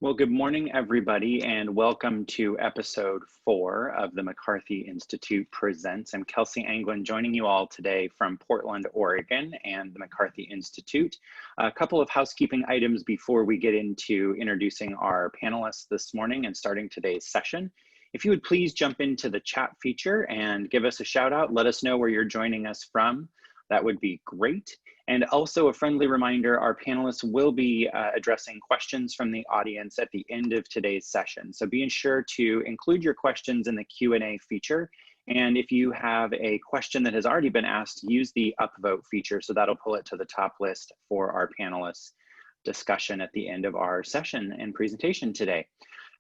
Well, good morning, everybody, and welcome to episode 4 of the McCarthy Institute Presents. I'm Kelsey Anglin, joining you all today from Portland, Oregon, and the McCarthy Institute. A couple of housekeeping items before we get into introducing our panelists this morning and starting today's session. If you would please jump into the chat feature and give us a shout out, let us know where you're joining us from. That would be great. And also a friendly reminder, our panelists will be addressing questions from the audience at the end of today's session. So be sure to include your questions in the Q&A feature. And if you have a question that has already been asked, use the upvote feature. So that'll pull it to the top list for our panelists discussion at the end of our session and presentation today.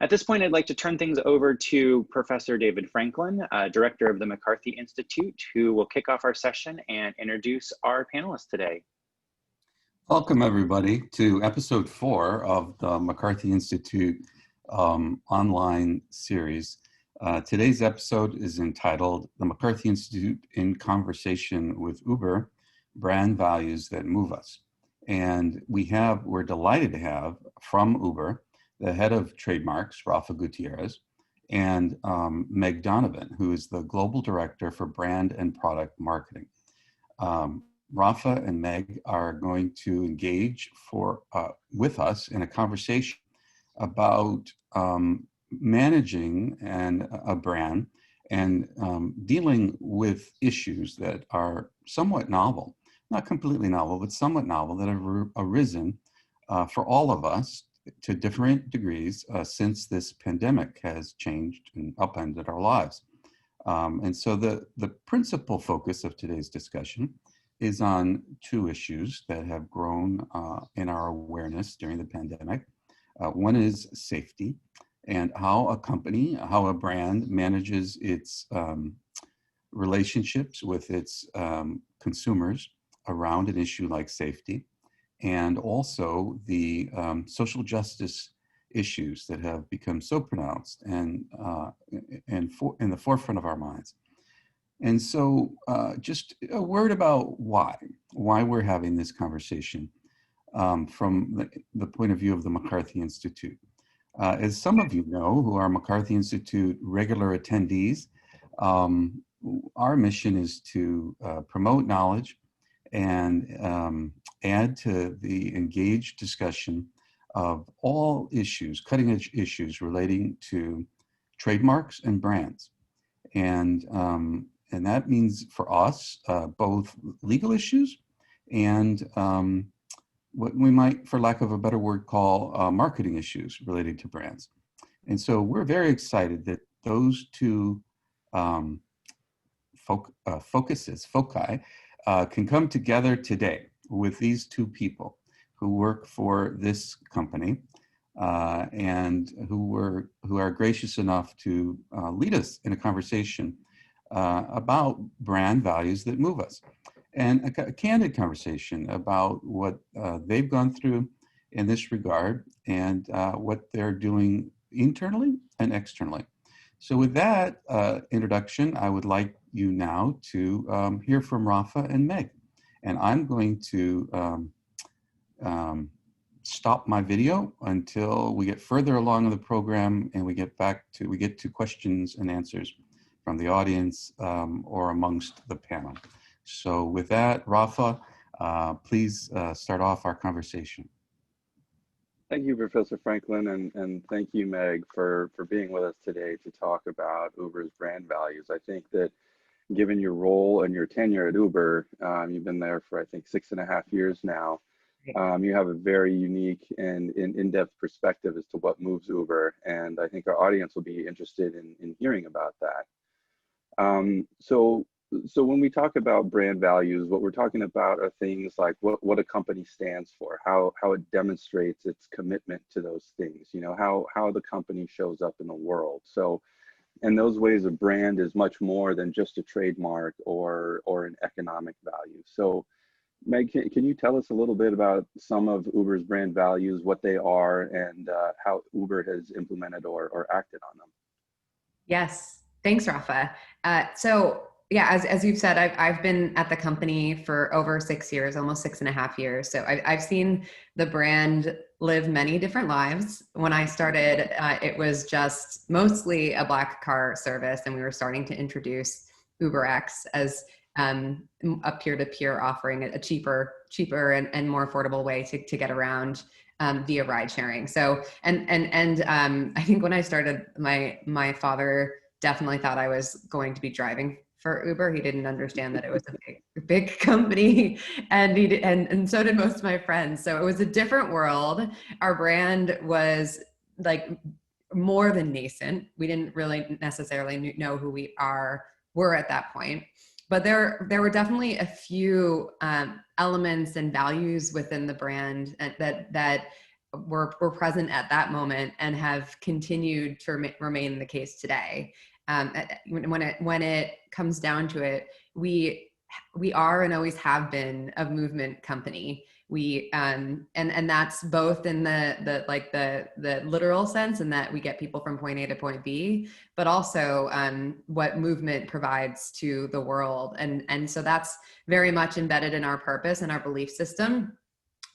At this point, I'd like to turn things over to Professor David Franklyn, Director of the McCarthy Institute, who will kick off our session and introduce our panelists today. Welcome, everybody, to episode 4 of the McCarthy Institute online series. Today's episode is entitled The McCarthy Institute in Conversation with Uber, Brand Values That Move Us. And we're delighted to have from Uber, the head of trademarks, Rafa Gutierrez, and Meg Donovan, who is the Global Director for Brand and Product Marketing. Rafa and Meg are going to engage with us in a conversation about managing a brand and dealing with issues that are somewhat novel, not completely novel, but somewhat novel, that have arisen for all of us to different degrees since this pandemic has changed and upended our lives. And so the principal focus of today's discussion is on 2 issues that have grown in our awareness during the pandemic. One is safety and how a brand manages its relationships with its consumers around an issue like safety, and also the social justice issues that have become so pronounced and in the forefront of our minds. And so just a word about why we're having this conversation from the point of view of the McCarthy Institute. As some of you know, who are McCarthy Institute regular attendees, our mission is to promote knowledge and add to the engaged discussion of all issues, cutting edge issues relating to trademarks and brands. And that means for us, both legal issues and what we might, for lack of a better word, call marketing issues related to brands. And so we're very excited that those 2 foci can come together today with these 2 people who work for this company and who are gracious enough to lead us in a conversation about brand values that move us, and a candid conversation about what they've gone through in this regard and what they're doing internally and externally. So with that introduction, I would like you now to hear from Rafa and Meg. And I'm going to stop my video until we get further along in the program and we get to questions and answers from the audience or amongst the panel. So with that, Rafa, please start off our conversation. Thank you, Professor Franklyn, and thank you, Meg, for being with us today to talk about Uber's brand values. I think that given your role and your tenure at Uber, you've been there for, I think, 6.5 years now. You have a very unique and in-depth perspective as to what moves Uber, and I think our audience will be interested in hearing about that. So when we talk about brand values, what we're talking about are things like what a company stands for, how it demonstrates its commitment to those things, you know, how the company shows up in the world. So in those ways, a brand is much more than just a trademark or an economic value. So Meg, can you tell us a little bit about some of Uber's brand values, what they are, and how Uber has implemented or acted on them? Yes, thanks, Rafa. So yeah, as you've said, I've been at the company for over 6 years, almost 6.5 years. So I've seen the brand live many different lives. When I started, it was just mostly a black car service, and we were starting to introduce UberX as a peer-to-peer offering, a cheaper and more affordable way to get around via ride sharing. So I think when I started, my father definitely thought I was going to be driving for Uber. He didn't understand that it was a big company, and and so did most of my friends. So it was a different world. Our brand was like more than nascent. We didn't really necessarily know who we were at that point. But there were definitely a few elements and values within the brand that were present at that moment and have continued to remain the case today. When it comes down to it, we are and always have been a movement company. We and that's both in the literal sense, in that we get people from point A to point B, but also what movement provides to the world, and so that's very much embedded in our purpose and our belief system.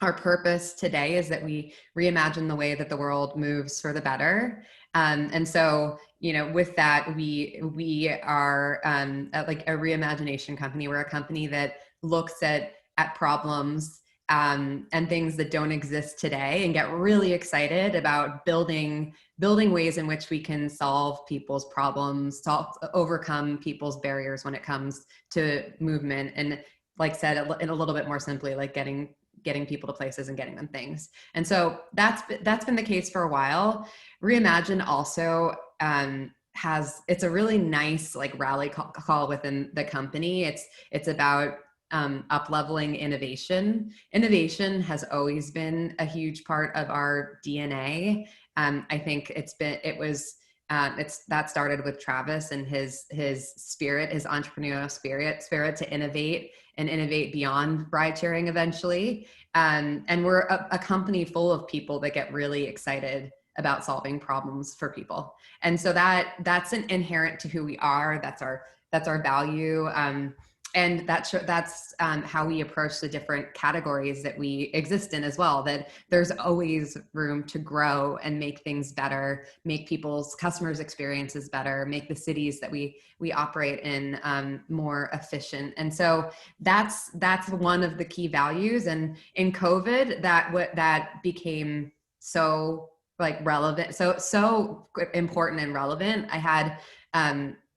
Our purpose today is that we reimagine the way that the world moves for the better. And so, with that, we are like a reimagination company. We're a company that looks at problems and things that don't exist today, and get really excited about building ways in which we can solve people's problems, overcome people's barriers when it comes to movement. And like said, in a little bit more simply, like getting people to places and getting them things. And so that's been the case for a while. Reimagine also it's a really nice like rally call within the company. It's about up-leveling innovation. Innovation has always been a huge part of our DNA. I think that started with Travis and his spirit, his entrepreneurial spirit to innovate and innovate beyond ride sharing eventually. And we're a company full of people that get really excited about solving problems for people. And so that's an inherent to who we are. That's our value. And that's how we approach the different categories that we exist in as well, that there's always room to grow and make things better, make people's customers' experiences better, make the cities that we operate in more efficient. And so that's one of the key values. And in COVID, that became so like relevant, so important and relevant. I had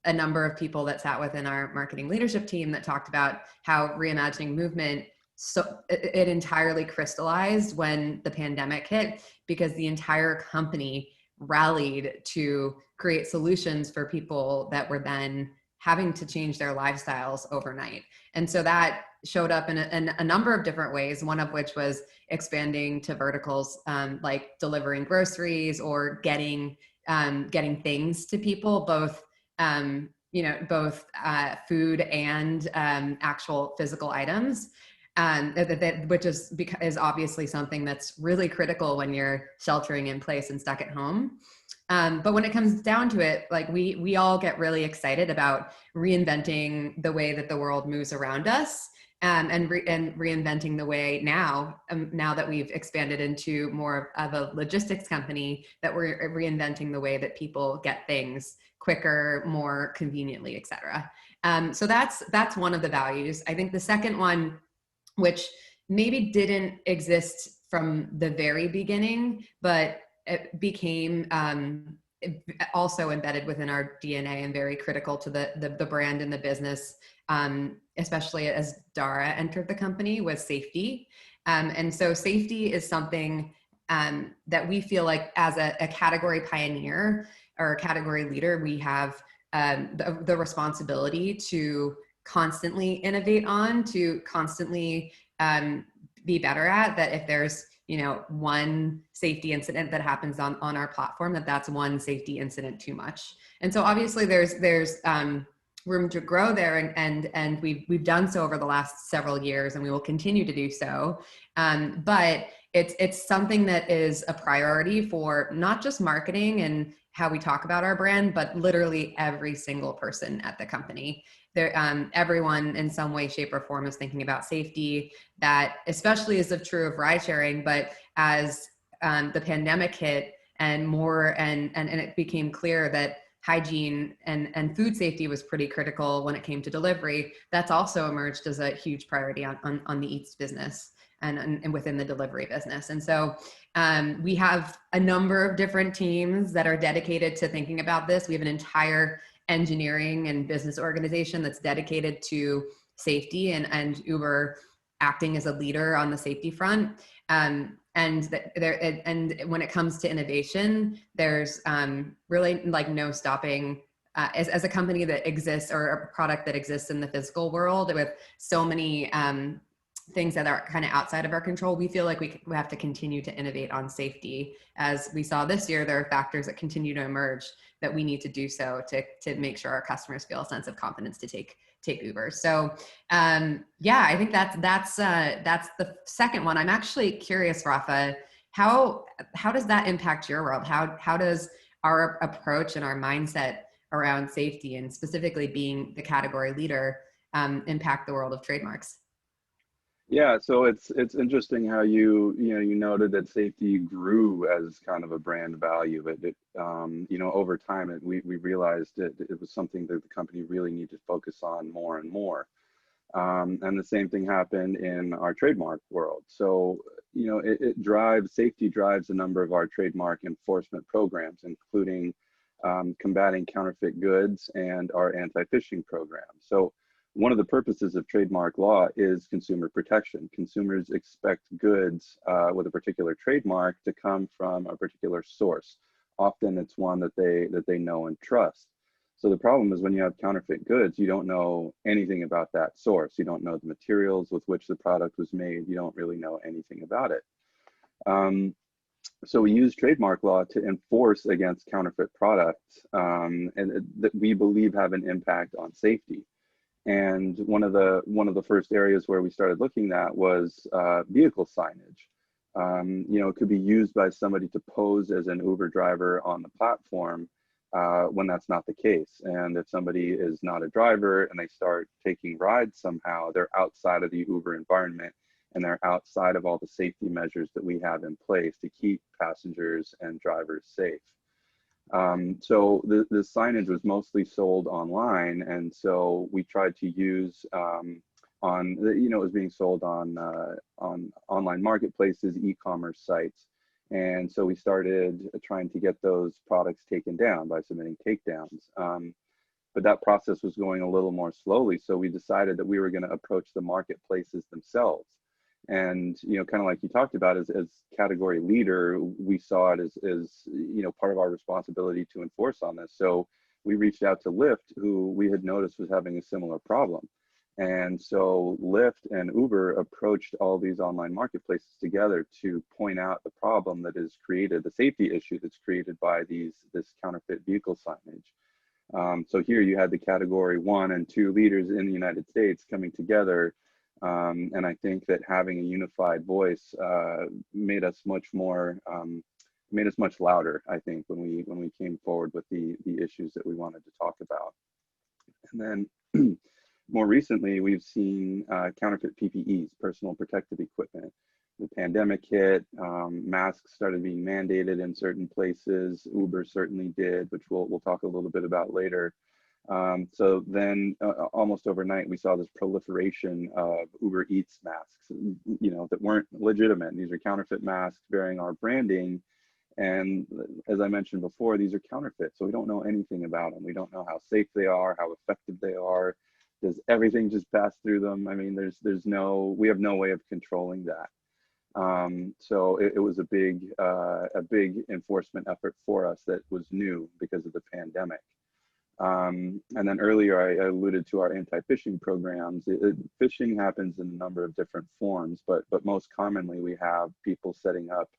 a number of people that sat within our marketing leadership team that talked about how reimagining movement, so it entirely crystallized when the pandemic hit, because the entire company rallied to create solutions for people that were then having to change their lifestyles overnight. And so that showed up in a number of different ways, one of which was expanding to verticals like delivering groceries or getting things to people, both food and actual physical items, which is obviously something that's really critical when you're sheltering in place and stuck at home. But when it comes down to it, like we all get really excited about reinventing the way that the world moves around us, and reinventing the way now that we've expanded into more of a logistics company, that we're reinventing the way that people get things quicker, more conveniently, et cetera. So that's one of the values. I think the second one, which maybe didn't exist from the very beginning, but it became also embedded within our DNA and very critical to the brand and the business, especially as Dara entered the company, was safety. And so safety is something that we feel like as a category pioneer or a category leader, we have the responsibility to constantly innovate on, to constantly be better at. That if there's one safety incident that happens on our platform, that's one safety incident too much. And so obviously there's room to grow there, and we've done so over the last several years, and we will continue to do so. But it's something that is a priority for not just marketing how we talk about our brand, but literally every single person at the company. Everyone in some way, shape, or form is thinking about safety. That especially is true of ride sharing, but as the pandemic hit and it became clear that hygiene and food safety was pretty critical when it came to delivery, that's also emerged as a huge priority on the Eats business and within the delivery business. And so we have a number of different teams that are dedicated to thinking about this. We have an entire engineering and business organization that's dedicated to safety, and Uber acting as a leader on the safety front. And when it comes to innovation, there's really like no stopping. As a company that exists, or a product that exists in the physical world with so many things that are kind of outside of our control, we feel like we have to continue to innovate on safety. As we saw this year, there are factors that continue to emerge that we need to do so to make sure our customers feel a sense of confidence to take Uber. So yeah, I think that's the second one. I'm actually curious, Rafa, how does that impact your world? How does our approach and our mindset around safety, and specifically being the category leader, impact the world of trademarks? Yeah, so it's interesting how you noted that safety grew as kind of a brand value. Over time, we realized that it was something that the company really needed to focus on more and more. And the same thing happened in our trademark world. So, safety drives a number of our trademark enforcement programs, including combating counterfeit goods and our anti-phishing program. So one of the purposes of trademark law is consumer protection. Consumers expect goods with a particular trademark to come from a particular source. Often it's one that they know and trust. So the problem is when you have counterfeit goods, you don't know anything about that source. You don't know the materials with which the product was made. You don't really know anything about it. So we use trademark law to enforce against counterfeit products that we believe have an impact on safety. And one of the first areas where we started looking at was vehicle signage. It could be used by somebody to pose as an Uber driver on the platform when that's not the case. And if somebody is not a driver and they start taking rides somehow, they're outside of the Uber environment and they're outside of all the safety measures that we have in place to keep passengers and drivers safe. So the signage was mostly sold online, and so we tried to use it was being sold on online marketplaces, e-commerce sites, and so we started trying to get those products taken down by submitting takedowns. But that process was going a little more slowly, so we decided that we were going to approach the marketplaces themselves. And kind of like you talked about, as category leader, we saw it as part of our responsibility to enforce on this. So we reached out to Lyft, who we had noticed was having a similar problem. And so Lyft and Uber approached all these online marketplaces together to point out the problem that is created, the safety issue that's created by this counterfeit vehicle signage. So here you had the category 1 and 2 leaders in the United States coming together. And I think that having a unified voice made us much louder, I think, when we came forward with the issues that we wanted to talk about. And then more recently, we've seen counterfeit PPEs, personal protective equipment. The pandemic hit, masks started being mandated in certain places. Uber certainly did, which we'll talk a little bit about later. So then almost overnight, we saw this proliferation of Uber Eats masks, that weren't legitimate. These are counterfeit masks bearing our branding. And as I mentioned before, these are counterfeit. So we don't know anything about them. We don't know how safe they are, how effective they are. Does everything just pass through them? I mean, we have no way of controlling that. So it was a big enforcement effort for us that was new because of the pandemic. And then earlier I alluded to our anti-phishing programs. Phishing happens in a number of different forms, but most commonly we have people setting up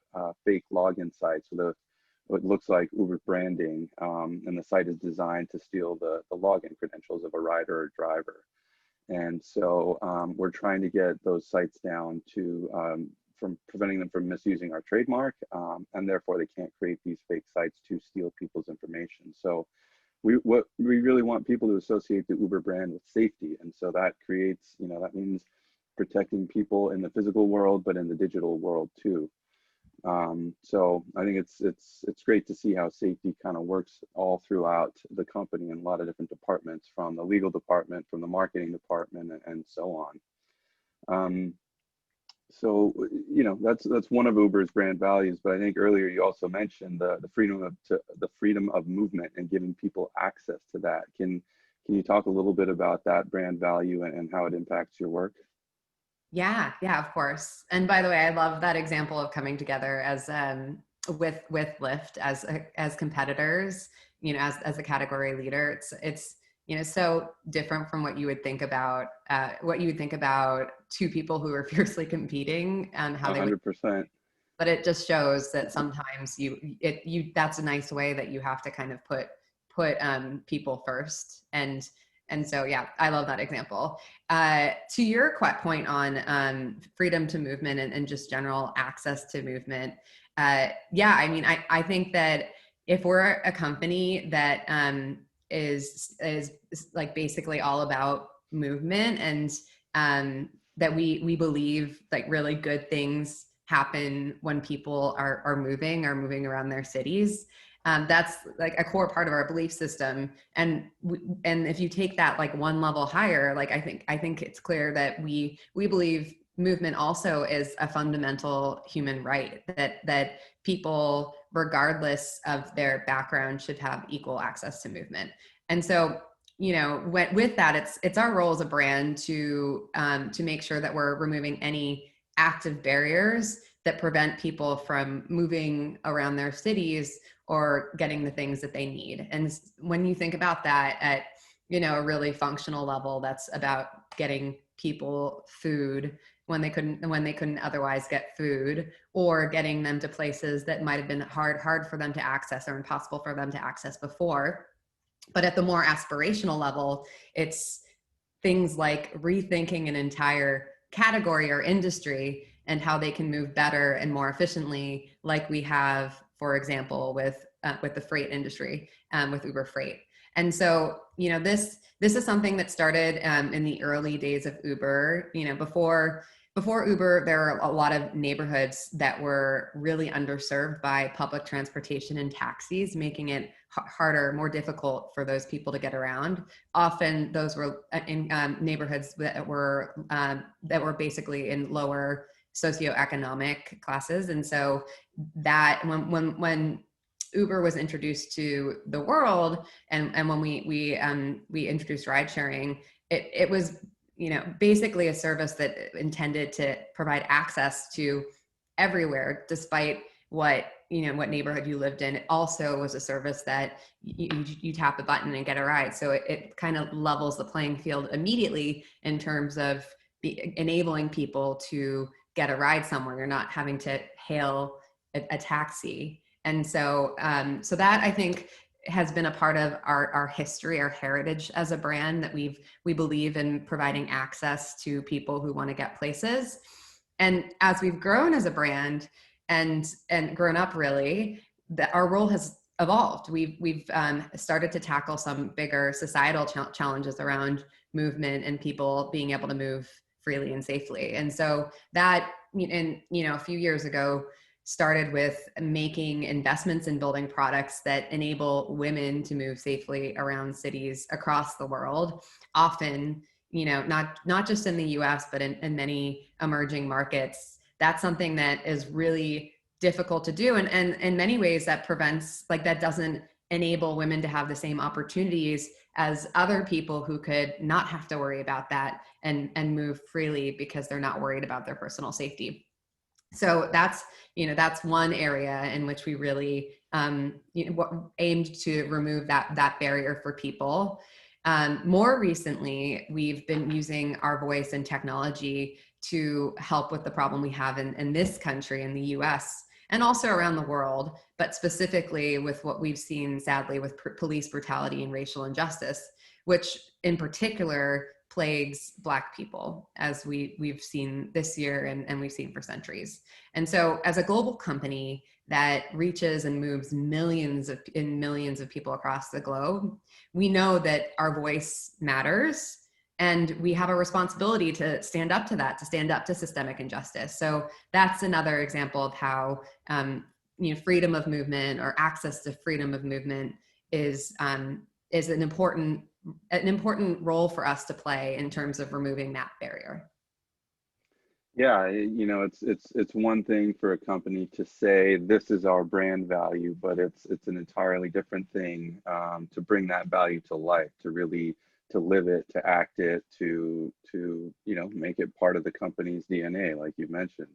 fake login sites with what looks like Uber branding, and the site is designed to steal the login credentials of a rider or driver. And so we're trying to get those sites down to from preventing them from misusing our trademark, and therefore they can't create these fake sites to steal people's information. So what we really want people to associate the Uber brand with safety, and so that creates, that means protecting people in the physical world, but in the digital world too. So I think it's great to see how safety kind of works all throughout the company in a lot of different departments, from the legal department, from the marketing department, and so on. So that's one of Uber's brand values. But I think earlier you also mentioned the freedom of movement and giving people access to that. Can you talk a little bit about that brand value and how it impacts your work? Yeah, of course. And by the way, I love that example of coming together as with Lyft as competitors, as a category leader. It's so different from what you would think about two people who are fiercely competing and how 100%. But it just shows that sometimes that's a nice way that you have to kind of put people first. And so, yeah, I love that example. To your point on freedom to movement and just general access to movement. I think that if we're a company that is like basically all about movement, and that we believe like really good things happen when people are moving around their cities. That's like a core part of our belief system. And if you take that like one level higher, like I think it's clear that we believe movement also is a fundamental human right, that people, regardless of their background, should have equal access to movement. And so, with that, it's our role as a brand to make sure that we're removing any active barriers that prevent people from moving around their cities or getting the things that they need. And when you think about that at, a really functional level, that's about getting people food when they couldn't otherwise get food, or getting them to places that might have been hard for them to access or impossible for them to access before. But at the more aspirational level, it's things like rethinking an entire category or industry and how they can move better and more efficiently, like we have, for example, with the freight industry, with Uber Freight. And so, this is something that started in the early days of Uber. Before Uber, there were a lot of neighborhoods that were really underserved by public transportation and taxis, making it harder, more difficult for those people to get around. Often those were in neighborhoods that were basically in lower socioeconomic classes. And so that when Uber was introduced to the world, and when we introduced ride sharing, it was basically a service that intended to provide access to everywhere, despite what neighborhood you lived in. It also was a service that you tap a button and get a ride. So it kind of levels the playing field immediately in terms of enabling people to get a ride somewhere. You're not having to hail a taxi. And so that, I think, has been a part of our history, our heritage as a brand, that we believe in providing access to people who want to get places. And as we've grown as a brand and grown up, really, that our role has evolved. We've started to tackle some bigger societal challenges around movement and people being able to move freely and safely. And so that, a few years ago, started with making investments in building products that enable women to move safely around cities across the world, often, not just in the US, but in many emerging markets. That's something that is really difficult to do. And in many ways that doesn't enable women to have the same opportunities as other people who could not have to worry about that and move freely because they're not worried about their personal safety. So that's one area in which we really aimed to remove that barrier for people. More recently, we've been using our voice and technology to help with the problem we have in this country, in the US, and also around the world, but specifically with what we've seen, sadly, with police brutality and racial injustice, which in particular plagues Black people, as we've seen this year and we've seen for centuries. And so as a global company that reaches and moves millions of people across the globe, we know that our voice matters, and we have a responsibility to stand up to that, to stand up to systemic injustice. So that's another example of how freedom of movement, or access to freedom of movement, is an important role for us to play in terms of removing that barrier. Yeah, it's one thing for a company to say this is our brand value, but it's an entirely different thing to bring that value to life, to really live it, to act it, to make it part of the company's DNA, like you mentioned.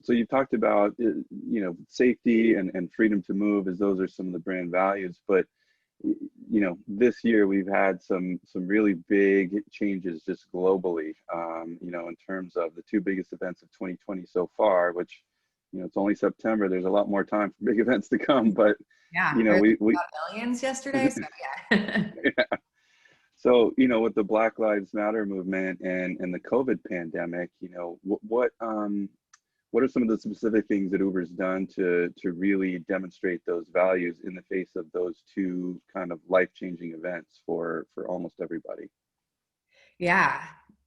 So you talked about safety and freedom to move, as those are some of the brand values, but this year we've had some really big changes just globally, in terms of the two biggest events of 2020 so far, which, it's only September. There's a lot more time for big events to come, but yeah, we got millions yesterday. So yeah. yeah. So, with the Black Lives Matter movement and the COVID pandemic, what are some of the specific things that Uber's done to really demonstrate those values in the face of those two kind of life-changing events for almost everybody? Yeah,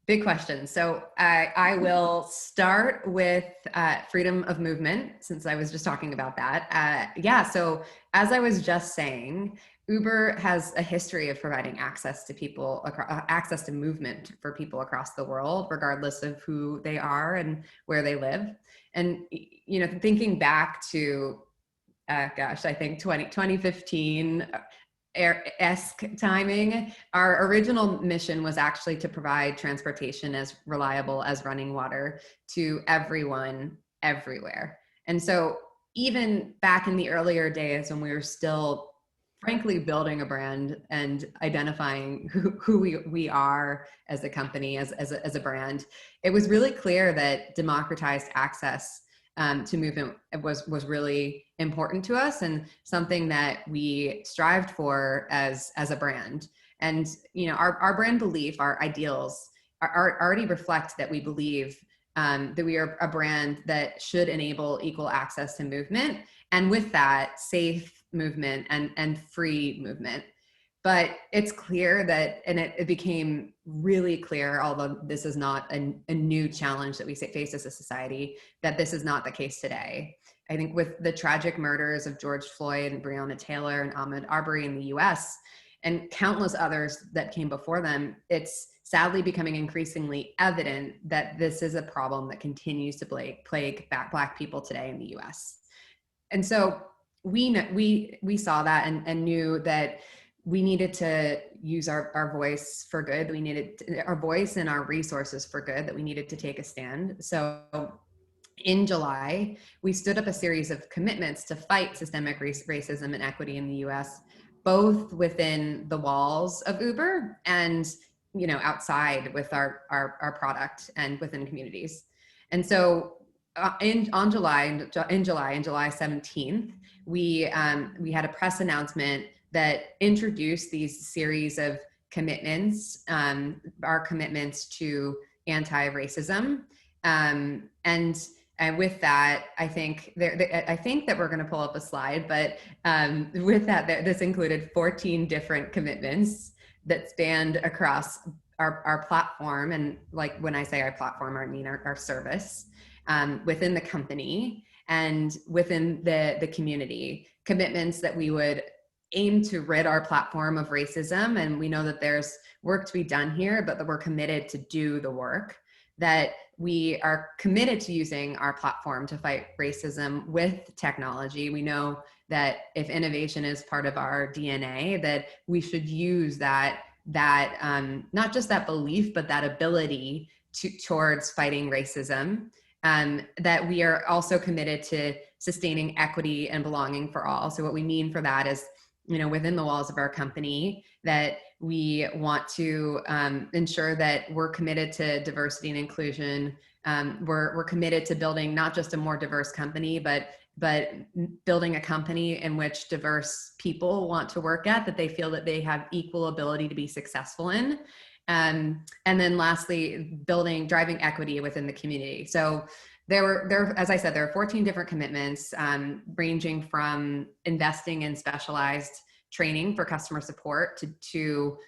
big question. So I will start with freedom of movement, since I was just talking about that. So as I was just saying, Uber has a history of providing access to people, access to movement for people across the world, regardless of who they are and where they live. And, thinking back to, I think 2015, esque timing, our original mission was actually to provide transportation as reliable as running water to everyone, everywhere. And so even back in the earlier days, when we were still frankly building a brand and identifying who we are as a company, as a brand, it was really clear that democratized access to movement was really important to us, and something that we strived for as a brand. And our brand belief, our ideals, already reflect that we believe that we are a brand that should enable equal access to movement, and with that, safe movement and free movement. But it's clear that, and it became really clear, although this is not a new challenge that we face as a society, that this is not the case today. I think with the tragic murders of George Floyd and Breonna Taylor and Ahmaud Arbery in the US, and countless others that came before them, it's sadly becoming increasingly evident that this is a problem that continues to plague Black people today in the US. And so we saw that and knew that we needed to use our voice for good. We needed our voice and our resources for good, that we needed to take a stand. So in July, we stood up a series of commitments to fight systemic racism and equity in the US, both within the walls of Uber and outside with our product and within communities. And so on July 17th, we had a press announcement that introduced these series of commitments, our commitments to anti-racism, and with that, I think that we're going to pull up a slide, but with that, this included 14 different commitments that spanned across our platform. And like when I say our platform, I mean our service within the company and within the community. Commitments that we would aim to rid our platform of racism. And we know that there's work to be done here, but that we're committed to do the work, that we are committed to using our platform to fight racism with technology. We know that if innovation is part of our DNA, that we should use that not just that belief, but that ability towards fighting racism. That we are also committed to sustaining equity and belonging for all. So what we mean for that is, within the walls of our company, that we want to ensure that we're committed to diversity and inclusion. We're committed to building not just a more diverse company, but building a company in which diverse people want to work at, that they feel that they have equal ability to be successful in. And then lastly, driving equity within the community. So as I said, there are 14 different commitments, ranging from investing in specialized training for customer support to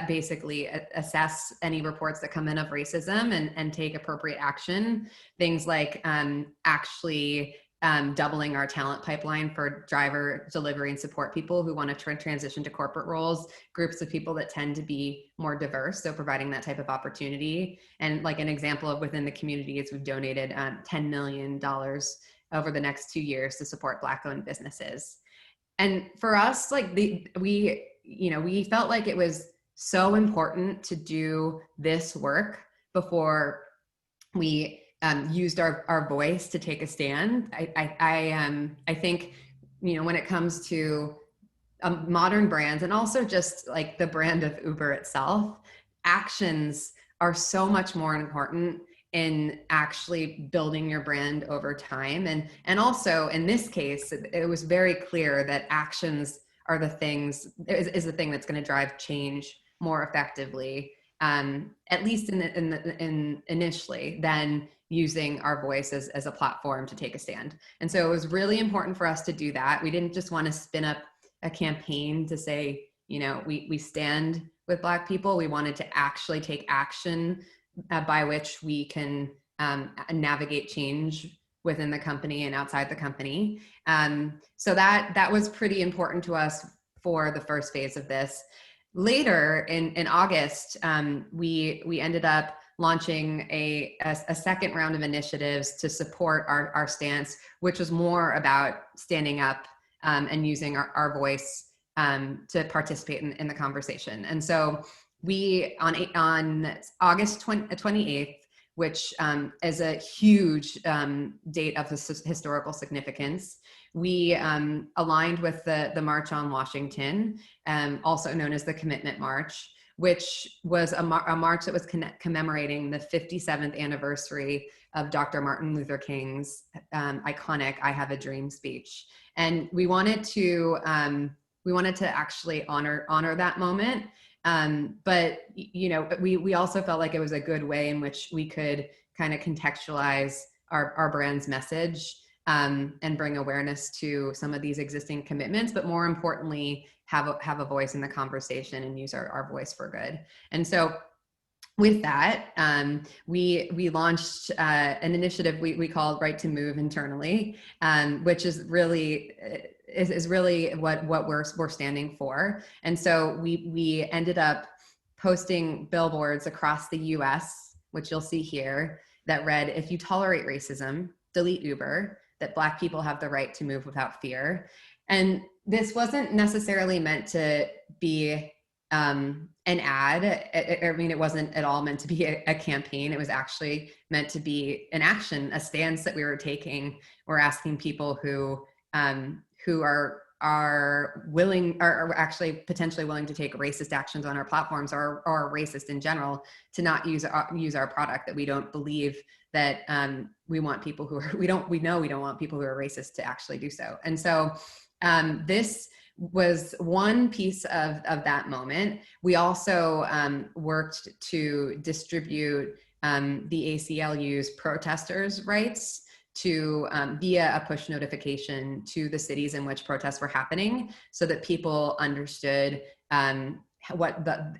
basically assess any reports that come in of racism and take appropriate action. Things like actually doubling our talent pipeline for driver, delivery, and support people who want to transition to corporate roles, groups of people that tend to be more diverse. So providing that type of opportunity. And like an example of within the community is we've donated $10 million over the next 2 years to support Black-owned businesses. And for us, like we felt like it was so important to do this work before we used our voice to take a stand. I think, when it comes to modern brands and also just like the brand of Uber itself, actions are so much more important in actually building your brand over time. And also in this case, it was very clear that actions are the things, is the thing that's going to drive change more effectively, at least in initially, than using our voice as a platform to take a stand. And so it was really important for us to do that. We didn't just want to spin up a campaign to say, we stand with Black people. We wanted to actually take action by which we can navigate change within the company and outside the company. So that was pretty important to us for the first phase of this. Later in August, we ended up launching a second round of initiatives to support our stance, which was more about standing up and using our voice to participate in the conversation. And so we, on August 28th, which is a huge date of historical significance, we aligned with the March on Washington, also known as the Commitment March, which was a march that was commemorating the 57th anniversary of Dr. Martin Luther King's iconic "I Have a Dream" speech. And we wanted to actually honor that moment. But we also felt like it was a good way in which we could kind of contextualize our brand's message and bring awareness to some of these existing commitments, but more importantly, have a voice in the conversation and use our voice for good. And so with that, we launched an initiative we called Right to Move internally, which is really what we're standing for. And so we ended up posting billboards across the US, which you'll see here, that read, "If you tolerate racism, delete Uber, that Black people have the right to move without fear." And this wasn't necessarily meant to be an ad. It wasn't at all meant to be a campaign. It was actually meant to be an action, a stance that we were taking. We're asking people who are actually potentially willing to take racist actions on our platforms or are racist in general to not use our product, that we don't believe that we want people who are, we know we don't want people who are racist to actually do so. And so this was one piece of that moment. We also worked to distribute the ACLU's protesters' rights to via a push notification to the cities in which protests were happening, so that people understood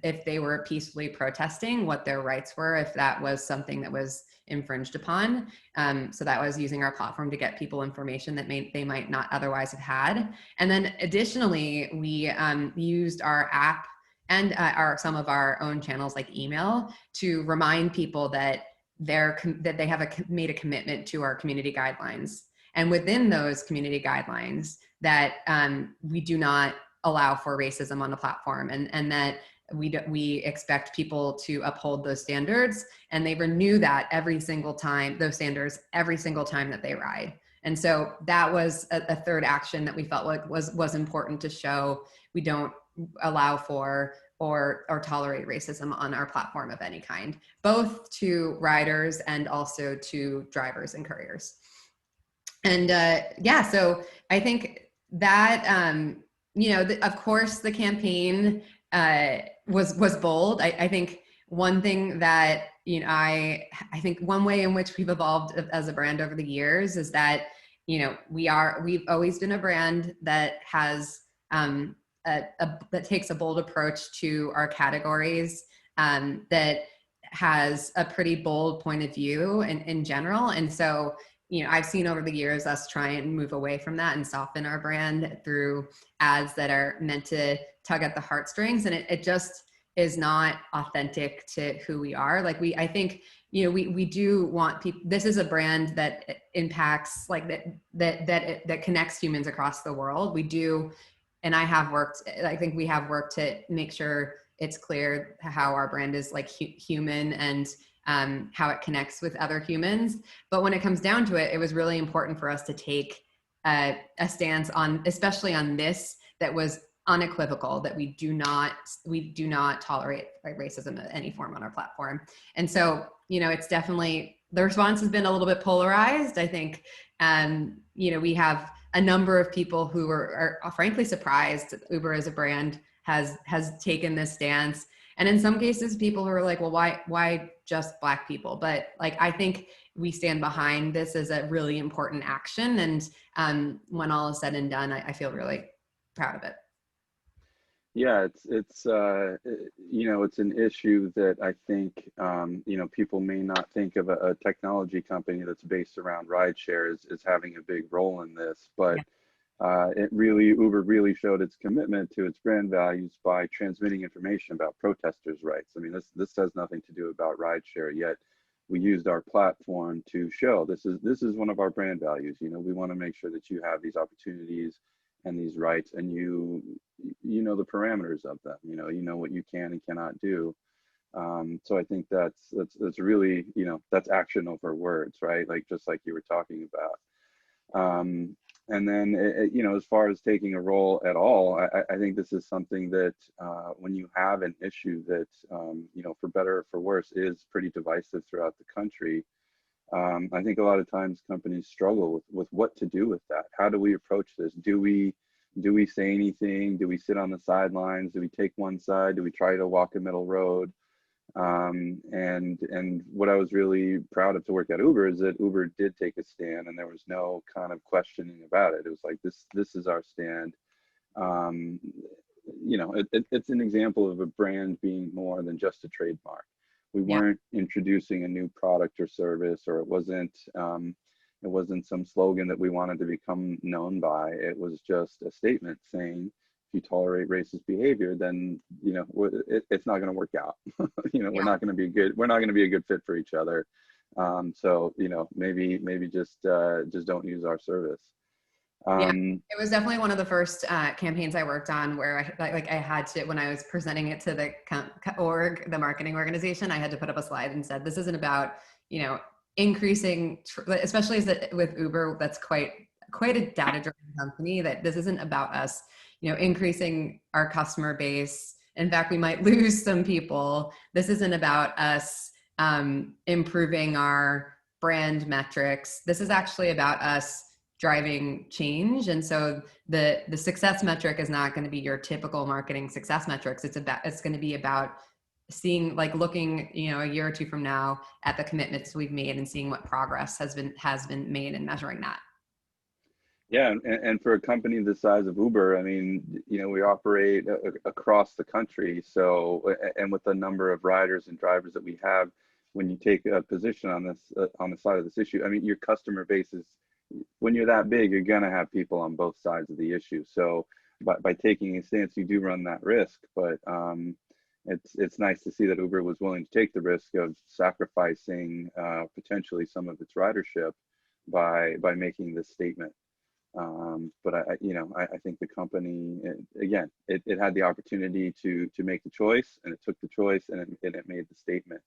if they were peacefully protesting, what their rights were, if that was something that was infringed upon. So that was using our platform to get people information that they might not otherwise have had. And then additionally, we used our app and some of our own channels like email to remind people that they have made a commitment to our community guidelines. And within those community guidelines, that we do not allow for racism on the platform, and that we expect people to uphold those standards, and they renew that every single time, those standards every single time that they ride. And so that was a third action that we felt like was important to show we don't allow for or tolerate racism on our platform of any kind, both to riders and also to drivers and couriers. And so I think that, of course, the campaign was bold. I think one thing that, you know, I think one way in which we've evolved as a brand over the years is that, you know, we've always been a brand that has that takes a bold approach to our categories, that has a pretty bold point of view in general. And so, you know, I've seen over the years us try and move away from that and soften our brand through ads that are meant to tug at the heartstrings. And it just is not authentic to who we are. Like I think, you know, we do want people, this is a brand that impacts, like that connects humans across the world. We do. And I think we have worked to make sure it's clear how our brand is like human and how it connects with other humans. But when it comes down to it, it was really important for us to take a stance on, especially on this, that was unequivocal, that we do not tolerate racism in any form on our platform. And so, you know, it's definitely, the response has been a little bit polarized. I think, you know, we have a number of people who are frankly surprised that Uber as a brand has taken this stance. And in some cases, people who are like, well, why just Black people? But like, I think we stand behind this as a really important action. And when all is said and done, I feel really proud of it. Yeah, it's you know, it's an issue that I think you know, people may not think of a technology company that's based around rideshare as having a big role in this, but Uber really showed its commitment to its brand values by transmitting information about protesters' rights. I mean, this has nothing to do about rideshare, yet we used our platform to show this is one of our brand values. You know, we want to make sure that you have these opportunities and these rights, and you know the parameters of them. You know what you can and cannot do. So I think that's really, you know, that's action over words, right? Like, just like you were talking about. And then, you know, as far as taking a role at all, I think this is something that when you have an issue that, you know, for better or for worse, is pretty divisive throughout the country. I think a lot of times companies struggle with what to do with that. How do we approach this? Do we say anything? Do we sit on the sidelines? Do we take one side? Do we try to walk a middle road? And what I was really proud of to work at Uber is that Uber did take a stand, and there was no kind of questioning about it. It was like, this is our stand. You know, it's an example of a brand being more than just a trademark. We weren't introducing a new product or service, or it wasn't some slogan that we wanted to become known by. It was just a statement saying, if you tolerate racist behavior, then, you know, it's not going to work out. You know, we're not going to be a good fit for each other. So, you know, maybe just don't use our service. It was definitely one of the first campaigns I worked on where I had to, when I was presenting it to the marketing organization, I had to put up a slide and said, this isn't about, you know, increasing, especially with Uber, that's quite a data-driven company, that this isn't about us, you know, increasing our customer base. In fact, we might lose some people. This isn't about us improving our brand metrics. This is actually about us driving change. And so the success metric is not going to be your typical marketing success metrics. It's going to be about looking, you know, a year or two from now at the commitments we've made and seeing what progress has been made and measuring that. Yeah, and for a company the size of Uber, I mean, you know, we operate across the country. So, and with the number of riders and drivers that we have, when you take a position on this, on the side of this issue, I mean, your customer base is, when you're that big, you're gonna have people on both sides of the issue. So, by taking a stance, you do run that risk. But it's nice to see that Uber was willing to take the risk of sacrificing potentially some of its ridership by making this statement. But I think the company, again, it had the opportunity to make the choice, and it took the choice, and it made the statement.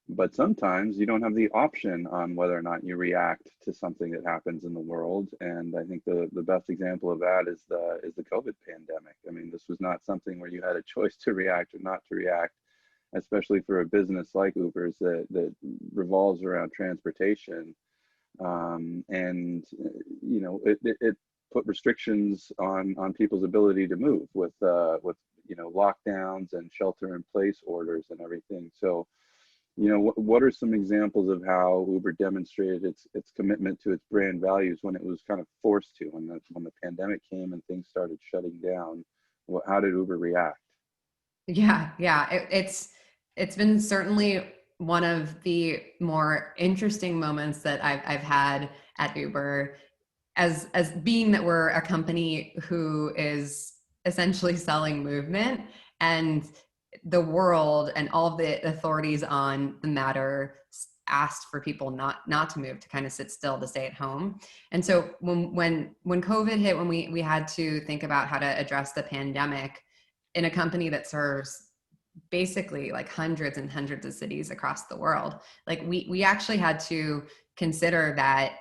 But sometimes you don't have the option on whether or not you react to something that happens in the world. And I think the best example of that is the COVID pandemic. I mean, this was not something where you had a choice to react or not to react, especially for a business like Uber's that revolves around transportation. And you know, it put restrictions on people's ability to move with you know, lockdowns and shelter in place orders and everything. So, you know, what are some examples of how Uber demonstrated its commitment to its brand values when it was kind of forced to, when the pandemic came and things started shutting down? Well, how did Uber react? Yeah. It's been certainly one of the more interesting moments that I've had at Uber, as being that we're a company who is essentially selling movement, and the world and all of the authorities on the matter asked for people not to move, to kind of sit still, to stay at home. And so when COVID hit, when we had to think about how to address the pandemic in a company that serves basically like hundreds and hundreds of cities across the world, like we actually had to consider that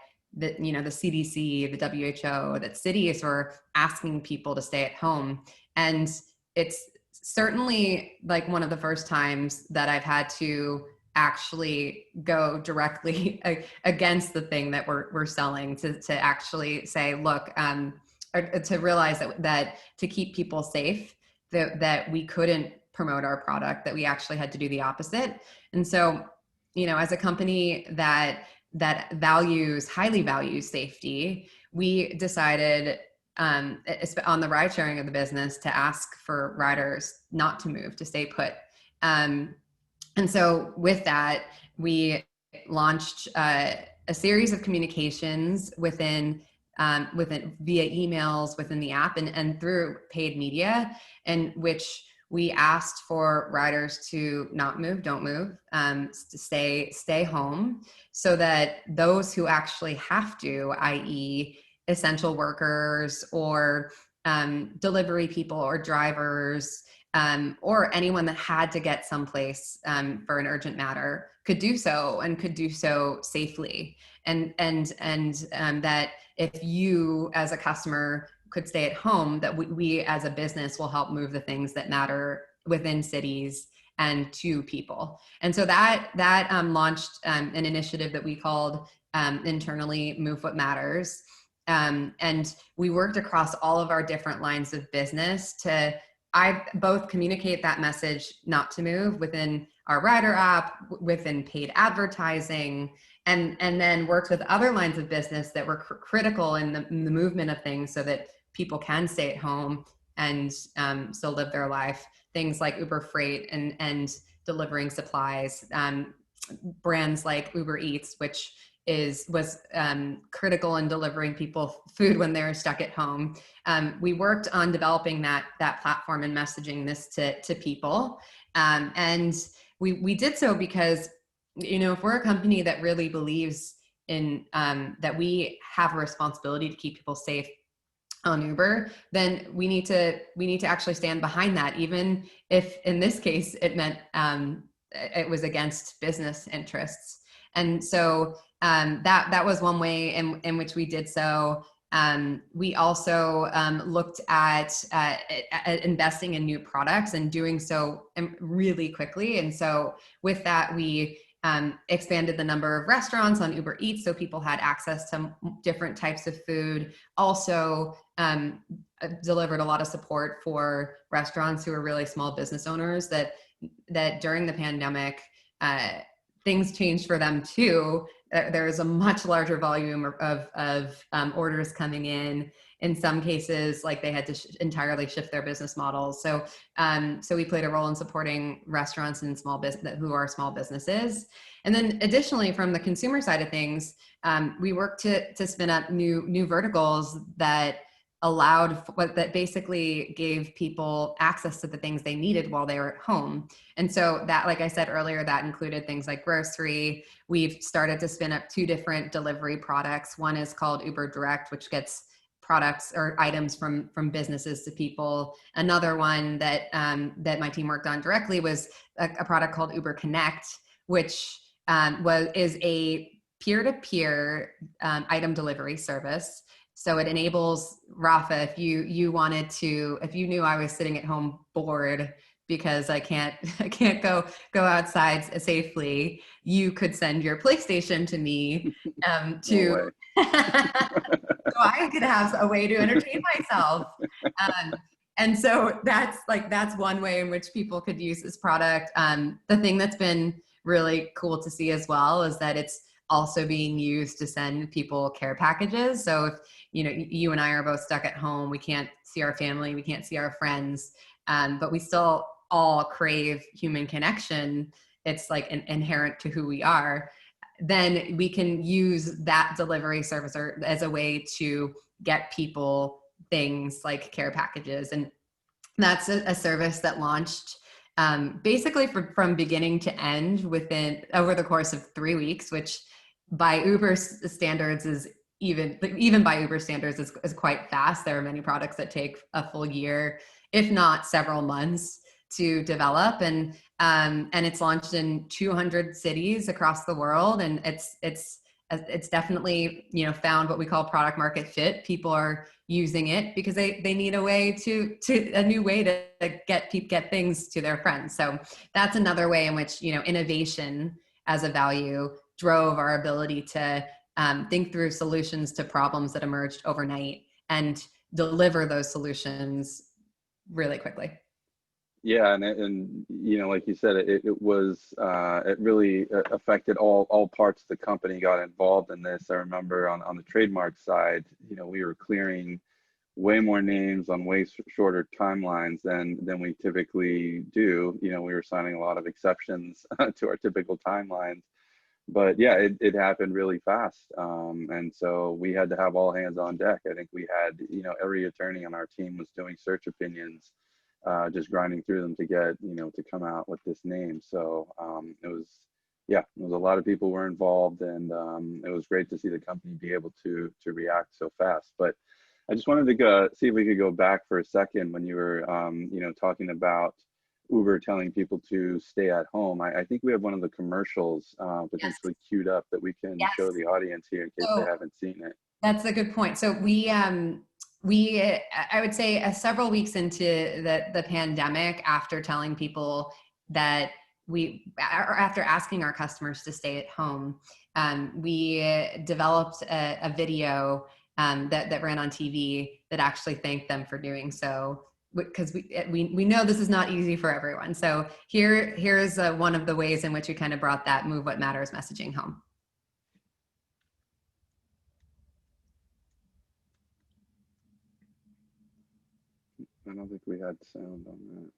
you know, the CDC, the WHO, that cities were asking people to stay at home. And it's certainly like one of the first times that I've had to actually go directly against the thing that we're selling, to actually say, look, or to realize that to keep people safe, that we couldn't promote our product, that we actually had to do the opposite. And so, you know, as a company that highly values safety, we decided on the ride sharing of the business to ask for riders not to move, to stay put. And so with that, we launched a series of communications within via emails within the app and through paid media, in which we asked for riders to not move, don't move, to stay home, so that those who actually have to, i.e. essential workers or delivery people or drivers, or anyone that had to get someplace for an urgent matter, could do so, and could do so safely. And that if you as a customer could stay at home, that we as a business will help move the things that matter within cities and to people. And so that launched an initiative that we called internally Move What Matters. And we worked across all of our different lines of business to both communicate that message not to move within our rider app, within paid advertising, and then worked with other lines of business that were critical in the movement of things, so that people can stay at home and still live their life. Things like Uber Freight and delivering supplies, brands like Uber Eats, which was critical in delivering people food when they were stuck at home. We worked on developing that platform and messaging this to people, and we did so because, you know, if we're a company that really believes in that we have a responsibility to keep people safe on Uber, then we need to actually stand behind that, even if in this case it meant it was against business interests. And so that was one way in which we did so. We also looked at investing in new products, and doing so really quickly. And so with that, we expanded the number of restaurants on Uber Eats, so people had access to different types of food. Also delivered a lot of support for restaurants who are really small business owners, that during the pandemic, things changed for them too. There is a much larger volume of orders coming in. In some cases, like they had to entirely shift their business models. So we played a role in supporting restaurants and small business who are small businesses. And then additionally, from the consumer side of things, we worked to spin up new verticals that that basically gave people access to the things they needed while they were at home. And so that, like I said earlier, that included things like grocery. We've started to spin up 2 different delivery products. One is called Uber Direct, which gets products or items from businesses to people. Another one that my team worked on directly was a product called Uber Connect, which is a peer-to-peer item delivery service. So it enables Rafa, if you knew I was sitting at home bored because I can't go outside safely, you could send your PlayStation to me so I could have a way to entertain myself. And so that's one way in which people could use this product. The thing that's been really cool to see as well is that it's also being used to send people care packages. So if, you and I are both stuck at home, we can't see our family, we can't see our friends, but we still all crave human connection. It's like inherent to who we are. Then we can use that delivery service as a way to get people things like care packages. And that's a service that launched basically from beginning to end over the course of 3 weeks, which by Uber standards is even by Uber standards is quite fast. There are many products that take a full year, if not several months, to develop. And it's launched in 200 cities across the world. And it's definitely, found what we call product market fit. People are using it because they need a way a new way to get things to their friends. So that's another way in which, innovation as a value drove our ability to think through solutions to problems that emerged overnight and deliver those solutions really quickly. Yeah, and like you said, it really affected all parts of the company got involved in this. I remember on the trademark side, we were clearing way more names on way shorter timelines than we typically do. We were signing a lot of exceptions to our typical timelines. But yeah, it happened really fast. And so we had to have all hands on deck. I think we had, every attorney on our team was doing search opinions, just grinding through them to get, to come out with this name. So it was a lot of people were involved, and it was great to see the company be able to react so fast. But I just wanted to see if we could go back for a second when you were, talking about Uber telling people to stay at home. I think we have one of the commercials potentially queued up that we can show the audience here in case they haven't seen it. That's a good point. So I would say several weeks into the pandemic, after telling people that after asking our customers to stay at home, we developed a video that ran on TV that actually thanked them for doing so, because we know this is not easy for everyone. So here's one of the ways in which we kind of brought that Move What Matters messaging home. I don't think we had sound on that.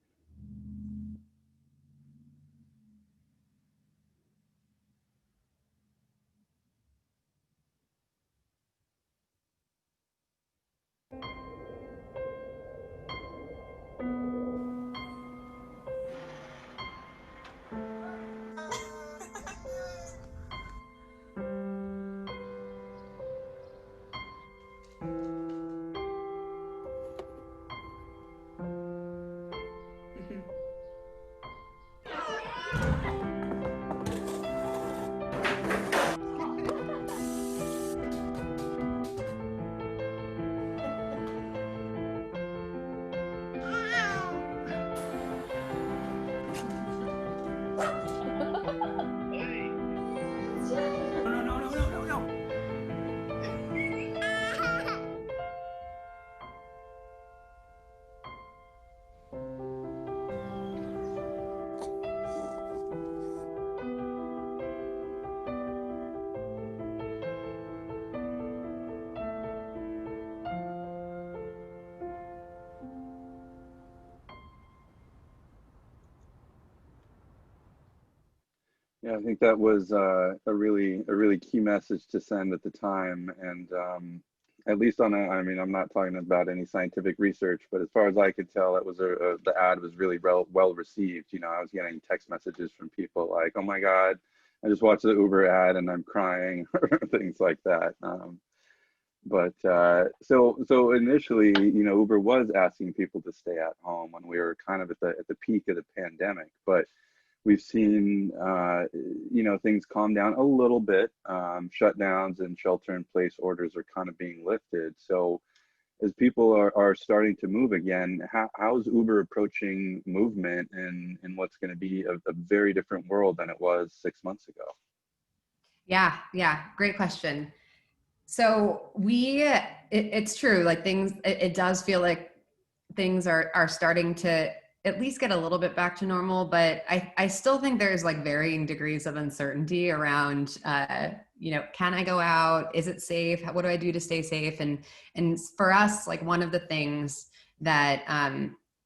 Yeah, I think that was a really key message to send at the time. And at least I'm not talking about any scientific research, but as far as I could tell, it was the ad was really well received. I was getting text messages from people like, "Oh my God, I just watched the Uber ad and I'm crying," or things like that. So initially, Uber was asking people to stay at home when we were kind of at the peak of the pandemic, but we've seen, things calm down a little bit. Shutdowns and shelter-in-place orders are kind of being lifted. So as people are starting to move again, how is Uber approaching movement in what's going to be a very different world than it was 6 months ago? Yeah, great question. So it's true, like it does feel like things are starting to at least get a little bit back to normal, but I still think there's like varying degrees of uncertainty around, can I go out? Is it safe? What do I do to stay safe? And for us, like one of the things that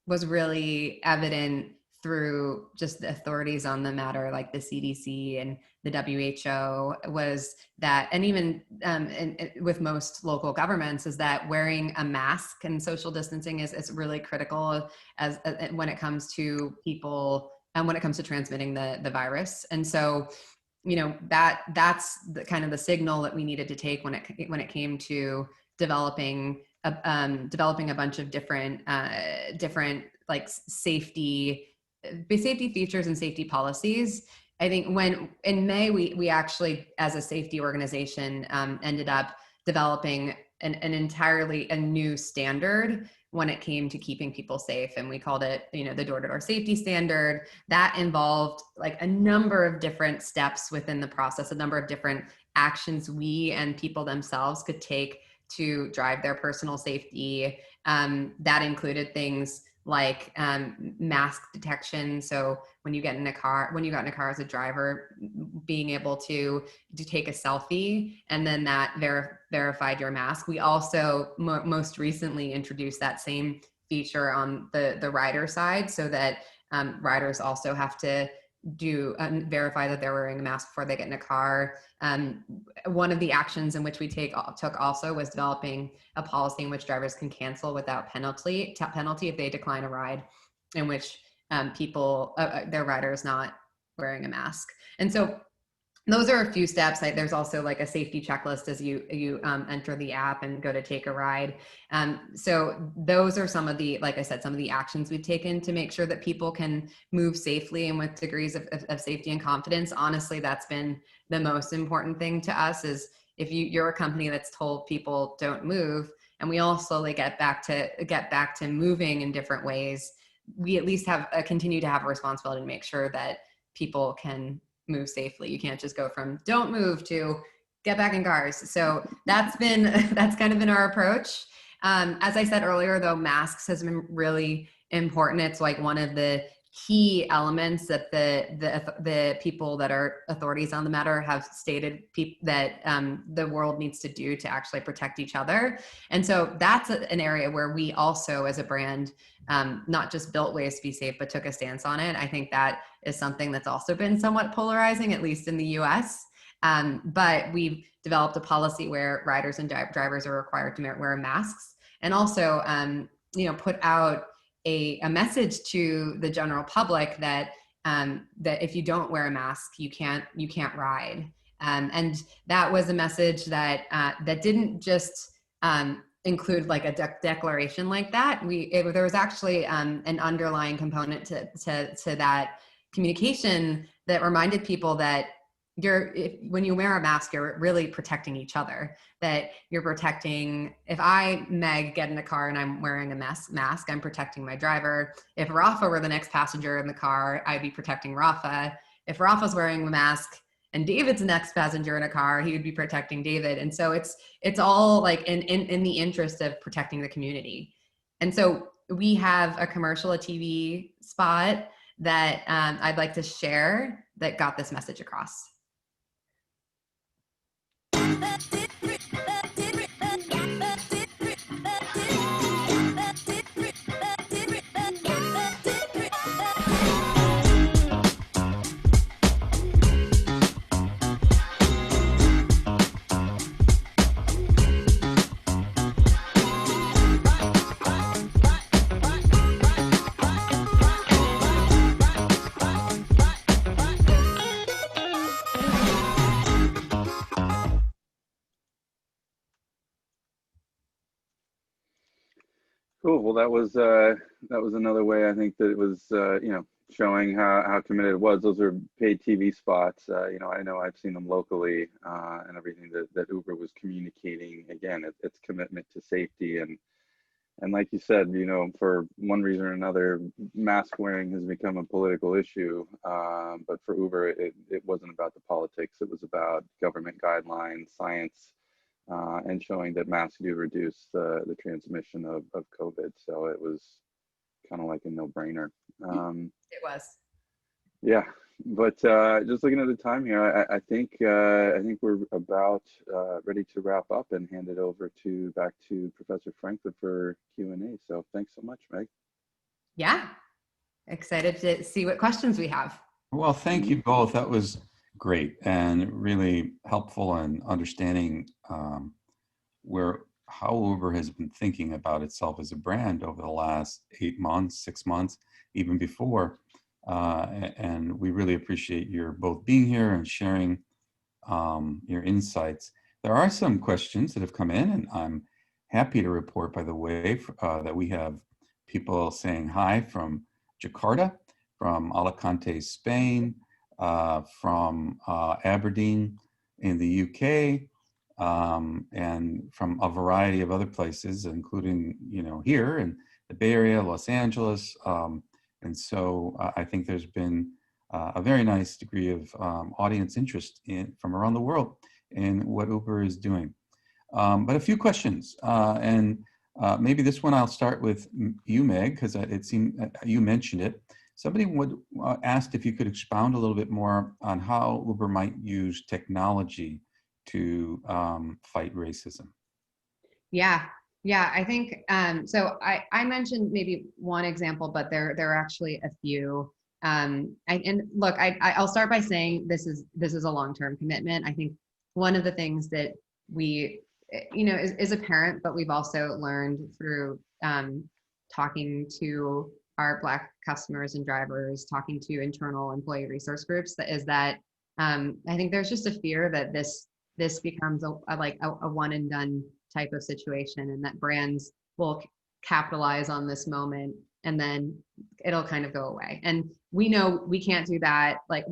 was really evident through just the authorities on the matter, like the CDC and the WHO, was that, and even with most local governments, is that wearing a mask and social distancing is really critical as when it comes to people and when it comes to transmitting the virus. And so, that's the kind of the signal that we needed to take when it came to developing a bunch of different like safety features and safety policies. I think when in May, we actually, as a safety organization, ended up developing an entirely a new standard when it came to keeping people safe. And we called it, the door-to-door safety standard. That involved like a number of different steps within the process, a number of different actions we and people themselves could take to drive their personal safety. That included things like mask detection. So when you got in a car as a driver, being able to take a selfie and then that verified your mask. We also most recently introduced that same feature on the rider side, so that riders also have to verify that they're wearing a mask before they get in a car. One of the actions in which we took also was developing a policy in which drivers can cancel without penalty if they decline a ride in which their rider is not wearing a mask. And so those are a few steps. There's also like a safety checklist as you enter the app and go to take a ride. So those are some of the, like I said, some of the actions we've taken to make sure that people can move safely and with degrees of safety and confidence. Honestly, that's been the most important thing to us, is if you're a company that's told people don't move, and we all slowly get back to moving in different ways, we at least continue to have a responsibility to make sure that people can move safely. You can't just go from don't move to get back in cars. So that's kind of been our approach. As I said earlier, though, masks has been really important. It's like one of the key elements that the people that are authorities on the matter have stated that the world needs to do to actually protect each other. And so that's an area where we also, as a brand, not just built ways to be safe, but took a stance on it. I think that is something that's also been somewhat polarizing, at least in the US. But we've developed a policy where riders and drivers are required to wear masks, and also, put out a message to the general public that that if you don't wear a mask, you can't ride. And that was a message that that didn't just include like a declaration like that. There was actually an underlying component to that communication that reminded people that when you wear a mask, you're really protecting each other. That you're protecting, if I, Meg, get in a car and I'm wearing a mask, I'm protecting my driver. If Rafa were the next passenger in the car, I'd be protecting Rafa. If Rafa's wearing a mask and David's the next passenger in a car, he would be protecting David. And so it's all like in the interest of protecting the community. And so we have a commercial, a TV spot that I'd like to share that got this message across. Cool. Well, that was another way I think that it was showing how committed it was. Those are paid TV spots. I know I've seen them locally and everything that Uber was communicating. Again, its commitment to safety and like you said, for one reason or another, mask wearing has become a political issue. But for Uber, it wasn't about the politics. It was about government guidelines, science, and showing that masks do reduce the transmission of COVID. So it was kind of like a no-brainer. It was. Yeah, but just looking at the time here, I think we're about ready to wrap up and hand it over back to Professor Franklyn for Q&A. So thanks so much, Meg. Yeah, excited to see what questions we have. Well, thank you both. That was great and really helpful in understanding how Uber has been thinking about itself as a brand over the last 8 months, 6 months, even before. And we really appreciate your both being here and sharing your insights. There are some questions that have come in, and I'm happy to report, by the way, that we have people saying hi from Jakarta, from Alicante, Spain, from Aberdeen in the UK, and from a variety of other places, including, here in the Bay Area, Los Angeles. And so I think there's been a very nice degree of audience interest from around the world in what Uber is doing. But a few questions, and maybe this one I'll start with you, Meg, because it seemed you mentioned it. Somebody asked if you could expound a little bit more on how Uber might use technology to fight racism. Yeah, I think, so I mentioned maybe one example, but there are actually a few. And look, I'll start by saying this is a long-term commitment. I think one of the things that we, is apparent, but we've also learned through talking to our Black customers and drivers, talking to internal employee resource groups, that I think there's just a fear that this becomes a one and done type of situation, and that brands will capitalize on this moment and then it'll kind of go away. And we know we can't do that. Like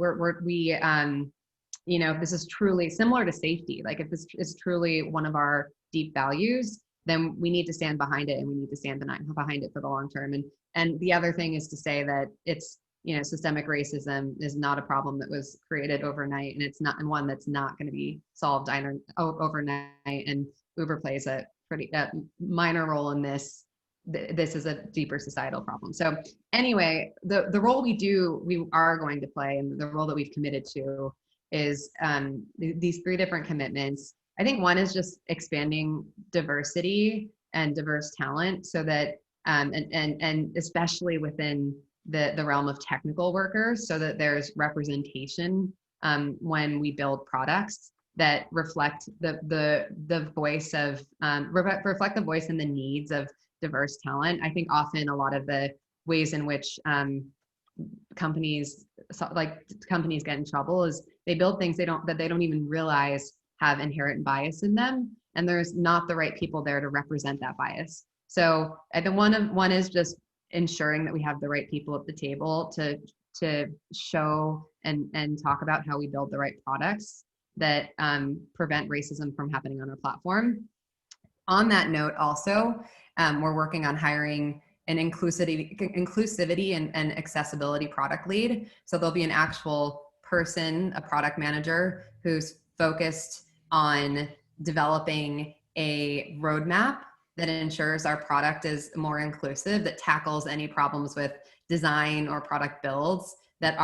if this is truly similar to safety, like if this is truly one of our deep values, then we need to stand behind it, and we need to stand behind it for the long term. And the other thing is to say that it's, systemic racism is not a problem that was created overnight, and it's not, and one that's not going to be solved overnight. And Uber plays a pretty minor role in this. This is a deeper societal problem. So anyway, the role we are going to play, and the role that we've committed to, is these 3 different commitments. I think one is just expanding diversity and diverse talent, so that and especially within the realm of technical workers, so that there's representation when we build products that reflect the voice of reflect the voice and the needs of diverse talent. I think often a lot of the ways in which companies get in trouble is they build things that they don't even realize have inherent bias in them, and there's not the right people there to represent that bias. So I think one is just ensuring that we have the right people at the table to show and talk about how we build the right products that prevent racism from happening on our platform. On that note, also, we're working on hiring an inclusivity and accessibility product lead. So there'll be an actual person, a product manager, who's focused on developing a roadmap that ensures our product is more inclusive, that tackles any problems with design or product builds that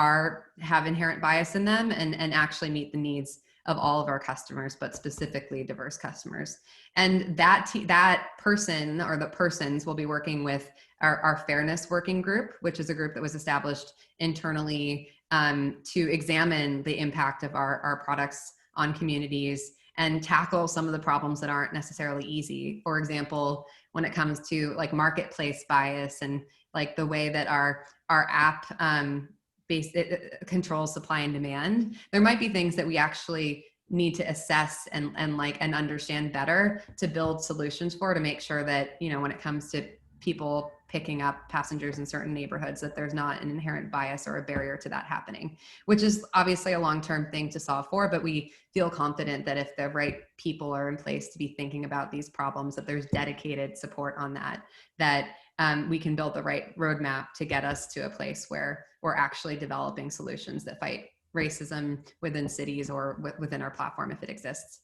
have inherent bias in them, and actually meet the needs of all of our customers, but specifically diverse customers. And that person, or the persons, will be working with our fairness working group, which is a group that was established internally to examine the impact of our products on communities and tackle some of the problems that aren't necessarily easy. For example, when it comes to like marketplace bias and like the way that our app it controls supply and demand, there might be things that we actually need to assess and understand better to build solutions for, to make sure that, when it comes to people picking up passengers in certain neighborhoods, that there's not an inherent bias or a barrier to that happening, which is obviously a long-term thing to solve for, but we feel confident that if the right people are in place to be thinking about these problems, that there's dedicated support on that we can build the right roadmap to get us to a place where we're actually developing solutions that fight racism within cities or within our platform if it exists.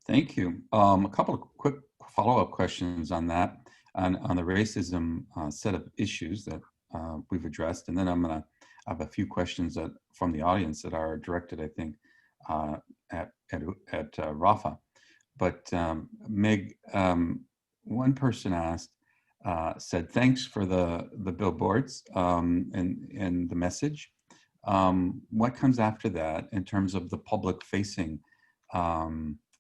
Thank you. A couple of quick follow-up questions on that, on the racism set of issues that we've addressed, and then I'm going to have a few questions from the audience that are directed, I think, at Rafa. But Meg, one person asked, said, thanks for the billboards and the message. What comes after that in terms of the public-facing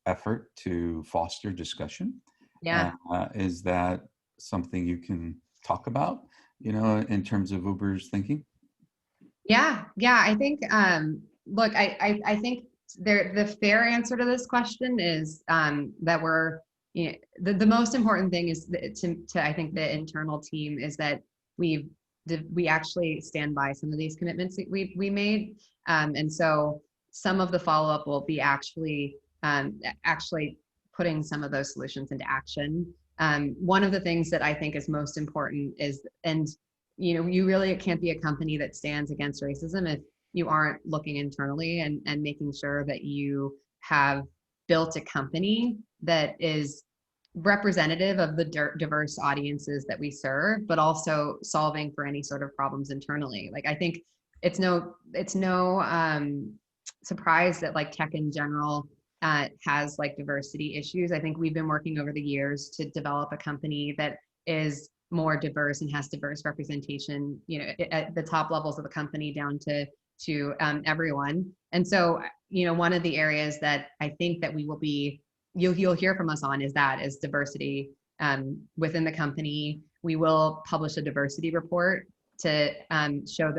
effort to foster discussion? Yeah. Is that something you can talk about, in terms of Uber's thinking? Yeah. I think, look, I think the fair answer to this question is that we're, the most important thing is to I think the internal team is that we actually stand by some of these commitments that we made. And so some of the follow-up will be actually putting some of those solutions into action. One of the things that I think is most important is, and you really can't be a company that stands against racism if you aren't looking internally and making sure that you have built a company that is representative of the diverse audiences that we serve, but also solving for any sort of problems internally. Like, I think it's no surprise that like tech in general has like diversity issues. I think we've been working over the years to develop a company that is more diverse and has diverse representation, at the top levels of the company down to everyone. And so, one of the areas that I think that we will be, you'll hear from us on is diversity within the company. We will publish a diversity report to show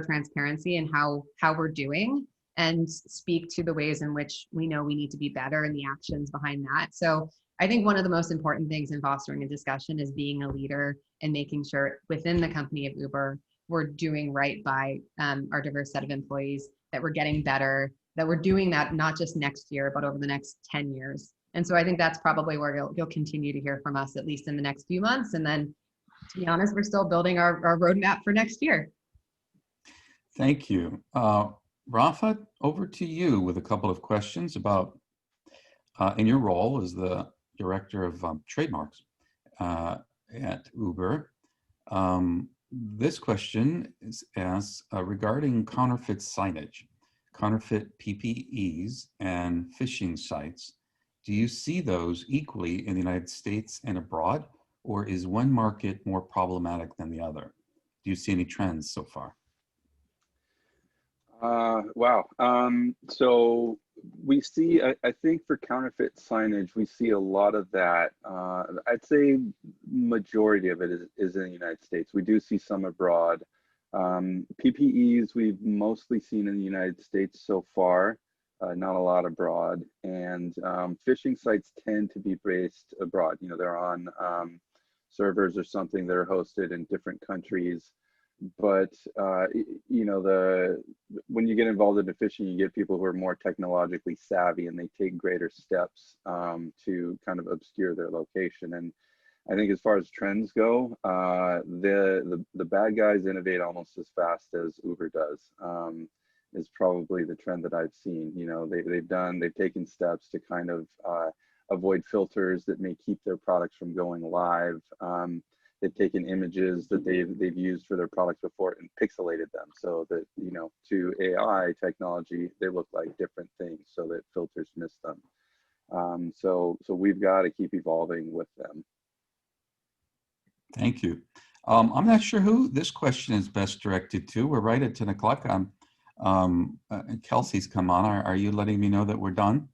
transparency in how we're doing and speak to the ways in which we know we need to be better and the actions behind that. So I think one of the most important things in fostering a discussion is being a leader and making sure within the company of Uber, we're doing right by our diverse set of employees, that we're getting better, that we're doing that not just next year, but over the next 10 years. And so I think that's probably where you'll continue to hear from us, at least in the next few months. And then, to be honest, we're still building our roadmap for next year. Thank you. Rafa, over to you with a couple of questions about, in your role as the Director of Trademarks at Uber. This question is asked regarding counterfeit signage, counterfeit PPEs, and phishing sites. Do you see those equally in the United States and abroad, or is one market more problematic than the other? Do you see any trends so far? Wow. So we see, I think for counterfeit signage, we see a lot of that. I'd say majority of it is in the United States. We do see some abroad. PPEs we've mostly seen in the United States so far, not a lot abroad. And phishing sites tend to be based abroad. They're on servers or something that are hosted in different countries. But when you get involved in phishing, you get people who are more technologically savvy and they take greater steps to kind of obscure their location. And I think as far as trends go, the bad guys innovate almost as fast as Uber does. Is probably the trend that I've seen. They've taken steps to kind of avoid filters that may keep their products from going live. They've taken images that they've used for their products before and pixelated them so that, to AI technology, they look like different things so that filters miss them. So we've got to keep evolving with them. Thank you. I'm not sure who this question is best directed to. We're right at 10 o'clock. Kelsey's come on. Are you letting me know that we're done?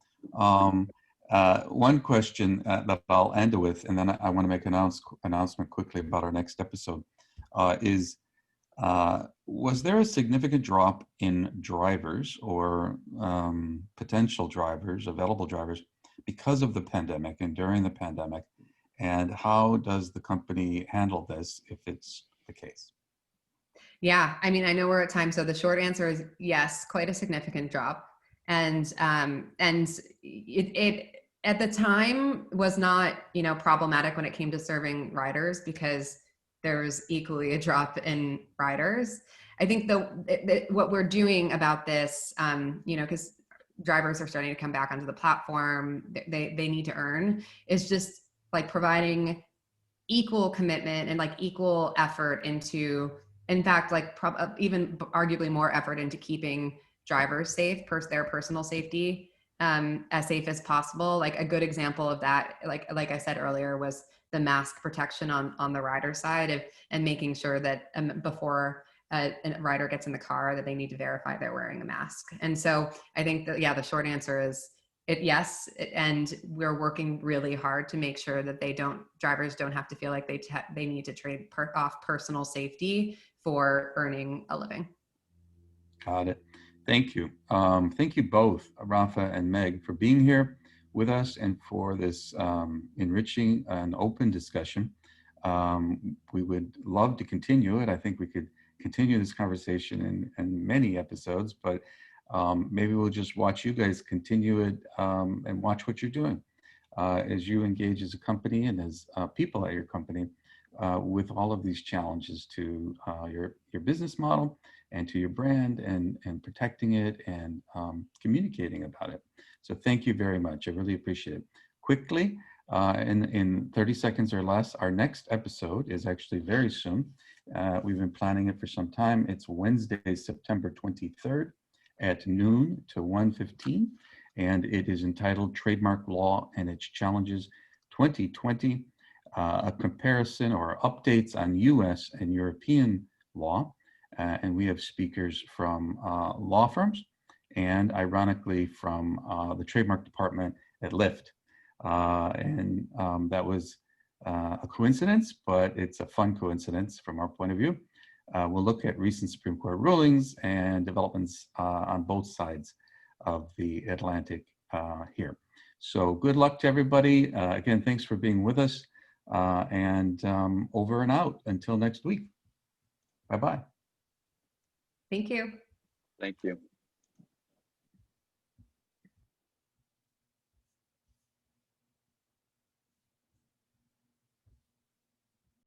One question that I'll end with, and then I want to make an announcement quickly about our next episode, is was there a significant drop in drivers or potential drivers, available drivers, because of the pandemic and during the pandemic? And how does the company handle this if it's the case? Yeah, I mean, I know we're at time, so the short answer is yes, quite a significant drop. And it at the time was not, problematic when it came to serving riders because there was equally a drop in riders. I think what we're doing about this, because drivers are starting to come back onto the platform, they need to earn, is just like providing equal commitment and like equal effort into, in fact, like even arguably more effort into keeping drivers safe, their personal safety, as safe as possible. Like a good example of that, like I said earlier, was the mask protection on the rider side and making sure that before a rider gets in the car that they need to verify they're wearing a mask. And so I think that, yeah, the short answer is yes. And we're working really hard to make sure that drivers don't have to feel like they need to trade off personal safety for earning a living. Got it. Thank you. Thank you both, Rafa and Meg, for being here with us and for this enriching and open discussion. We would love to continue it. I think we could continue this conversation in many episodes, but maybe we'll just watch you guys continue it and watch what you're doing as you engage as a company and as people at your company with all of these challenges to your business model and to your brand and protecting it and communicating about it. So thank you very much. I really appreciate it. Quickly, in 30 seconds or less, our next episode is actually very soon. We've been planning it for some time. It's Wednesday, September 23rd at noon to 1:15, and it is entitled Trademark Law and Its Challenges 2020, a comparison or updates on US and European law. And we have speakers from law firms and ironically from the trademark department at Lyft. And that was a coincidence, but it's a fun coincidence from our point of view. We'll look at recent Supreme Court rulings and developments on both sides of the Atlantic here. So good luck to everybody. Again, thanks for being with us, and over and out until next week. Bye-bye. Thank you. Thank you.